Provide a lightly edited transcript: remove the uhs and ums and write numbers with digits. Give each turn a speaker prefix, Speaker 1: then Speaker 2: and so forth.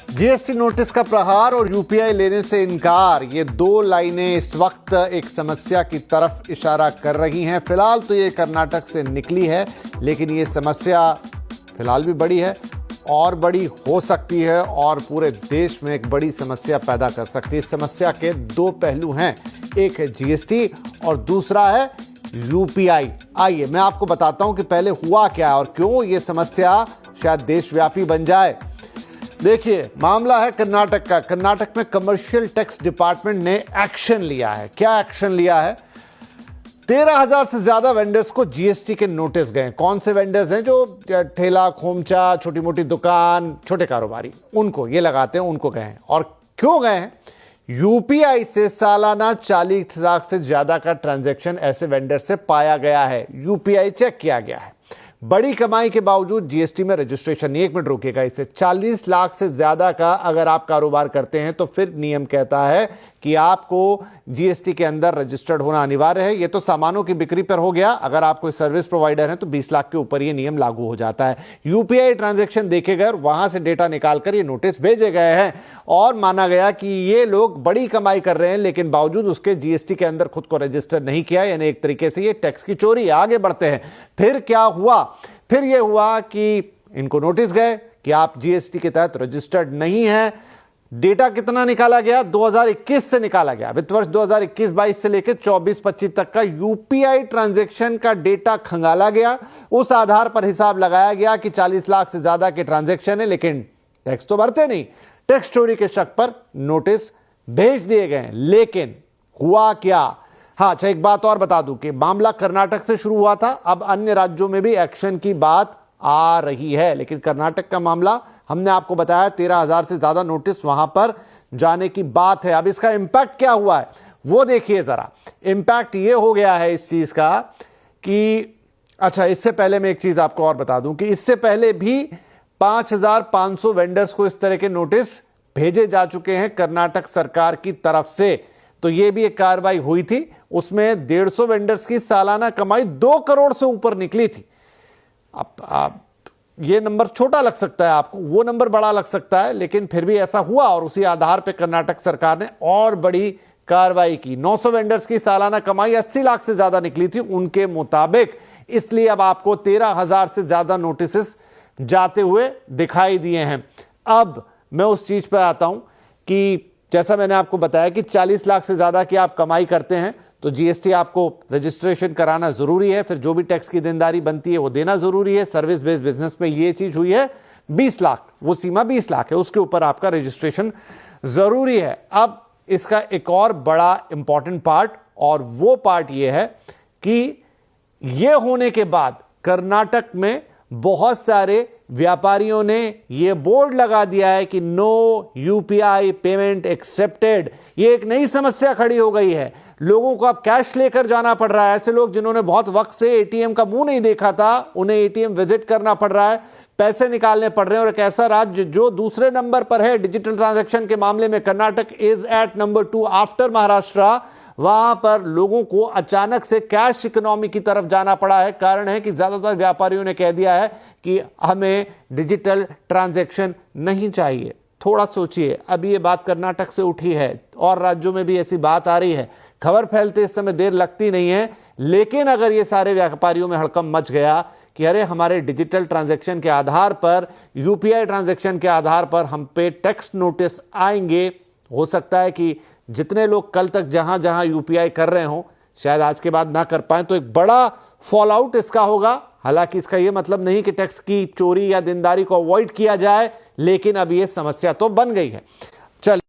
Speaker 1: GST notice का प्रहार और यूपीआई लेने से इनकार, ये दो लाइनें इस वक्त एक समस्या की तरफ इशारा कर रही हैं। फिलहाल तो ये कर्नाटक से निकली है, लेकिन ये समस्या फिलहाल भी बड़ी है और बड़ी हो सकती है और पूरे देश में एक बड़ी समस्या पैदा कर सकती है। इस समस्या के दो पहलू हैं, एक है जीएसटी और दूसरा है यूपीआई। आइए मैं आपको बताता हूं कि पहले हुआ क्या और क्यों ये समस्या शायद देशव्यापी बन जाए। देखिए, मामला है कर्नाटक का। कर्नाटक में कमर्शियल टैक्स डिपार्टमेंट ने एक्शन लिया है। क्या एक्शन लिया है? 13,000 से ज्यादा वेंडर्स को जीएसटी के नोटिस गए। कौन से वेंडर्स हैं? जो ठेला खोमचा, छोटी मोटी दुकान, छोटे कारोबारी, उनको ये लगाते हैं, उनको गए हैं। और क्यों गए हैं? यूपीआई से सालाना 40 लाख से ज्यादा का ट्रांजैक्शन ऐसे वेंडर से पाया गया है। यूपीआई चेक किया गया है। बड़ी कमाई के बावजूद जीएसटी में रजिस्ट्रेशन नहीं। एक मिनट रोकिएगा, इसे 40 लाख से ज्यादा का अगर आप कारोबार करते हैं तो फिर नियम कहता है कि आपको जीएसटी के अंदर रजिस्टर्ड होना अनिवार्य है। ये तो सामानों की बिक्री पर हो गया। अगर आप कोई सर्विस प्रोवाइडर हैं तो 20 लाख के ऊपर ये नियम लागू हो जाता है। यूपीआई ट्रांजैक्शन देखे गए और वहां से डेटा निकालकर ये नोटिस भेजे गए हैं और माना गया कि ये लोग बड़ी कमाई कर रहे हैं, लेकिन बावजूद उसके जीएसटी के अंदर खुद को रजिस्टर नहीं किया, यानी एक तरीके से ये टैक्स की चोरी है। आगे बढ़ते हैं। फिर क्या हुआ? फिर यह हुआ कि इनको नोटिस गए कि आप जीएसटी के तहत रजिस्टर्ड नहीं है। डेटा कितना निकाला गया? 2021 से निकाला गया। वित्त वर्ष 2021-22 से लेकर 24-25 तक का यूपीआई ट्रांजैक्शन का डेटा खंगाला गया। उस आधार पर हिसाब लगाया गया कि 40 लाख से ज्यादा के ट्रांजैक्शन है, लेकिन टैक्स तो भरते नहीं। टैक्स चोरी के शक पर नोटिस भेज दिए गए। लेकिन हुआ क्या? हाँ, अच्छा, एक बात और बता दूं कि मामला कर्नाटक से शुरू हुआ था। अब अन्य राज्यों में भी एक्शन की बात आ रही है, लेकिन कर्नाटक का मामला हमने आपको बताया 13,000 से ज्यादा नोटिस वहां पर जाने की बात है। अब इसका इंपैक्ट क्या हुआ है वो देखिए जरा। इंपैक्ट ये हो गया है इस चीज का कि, अच्छा, इससे पहले मैं एक चीज आपको और बता दूं कि इससे पहले भी 5,500 वेंडर्स को इस तरह के नोटिस भेजे जा चुके हैं कर्नाटक सरकार की तरफ से। तो ये भी एक कार्रवाई हुई थी। उसमें 150 वेंडर्स की सालाना कमाई 2 करोड़ से ऊपर निकली थी। अब ये नंबर छोटा लग सकता है आपको, वो नंबर बड़ा लग सकता है, लेकिन फिर भी ऐसा हुआ और उसी आधार पर कर्नाटक सरकार ने और बड़ी कार्रवाई की। 900 वेंडर्स की सालाना कमाई 80 लाख से ज्यादा निकली थी उनके मुताबिक। इसलिए अब आपको 13,000 से ज्यादा नोटिस जाते हुए दिखाई दिए हैं। अब मैं उस चीज पर आता हूं कि जैसा मैंने आपको बताया कि 40 लाख से ज्यादा की आप कमाई करते हैं तो जीएसटी आपको रजिस्ट्रेशन कराना जरूरी है। फिर जो भी टैक्स की देनदारी बनती है वो देना जरूरी है। सर्विस बेस्ड बिजनेस में ये चीज हुई है 20 लाख, वो सीमा 20 लाख है, उसके ऊपर आपका रजिस्ट्रेशन जरूरी है। अब इसका एक और बड़ा इंपॉर्टेंट पार्ट, और वो पार्ट ये है कि ये होने के बाद कर्नाटक में बहुत सारे व्यापारियों ने यह बोर्ड लगा दिया है कि नो यूपीआई पेमेंट एक्सेप्टेड। यह एक नई समस्या खड़ी हो गई है। लोगों को अब कैश लेकर जाना पड़ रहा है। ऐसे लोग जिन्होंने बहुत वक्त से एटीएम का मुंह नहीं देखा था, उन्हें एटीएम विजिट करना पड़ रहा है, पैसे निकालने पड़ रहे हैं। और एक ऐसा राज्य जो दूसरे नंबर पर है डिजिटल ट्रांजैक्शन के मामले में, Karnataka is at number 2 after Maharashtra, वहां पर लोगों को अचानक से कैश इकोनॉमी की तरफ जाना पड़ा है। कारण है कि ज्यादातर व्यापारियों ने कह दिया है कि हमें डिजिटल ट्रांजैक्शन नहीं चाहिए। थोड़ा सोचिए, अभी ये बात कर्नाटक से उठी है और राज्यों में भी ऐसी बात आ रही है। खबर फैलते इस समय देर लगती नहीं है, लेकिन अगर ये सारे व्यापारियों में हड़कंप मच गया कि अरे हमारे डिजिटल ट्रांजैक्शन के आधार पर, यूपीआई ट्रांजैक्शन के आधार पर हम पे टैक्स नोटिस आएंगे, हो सकता है कि जितने लोग कल तक जहां जहां यूपीआई कर रहे हो शायद आज के बाद ना कर पाए। तो एक बड़ा फॉल आउट इसका होगा। हालांकि इसका यह मतलब नहीं कि टैक्स की चोरी या देनदारी को अवॉइड किया जाए, लेकिन अब यह समस्या तो बन गई है।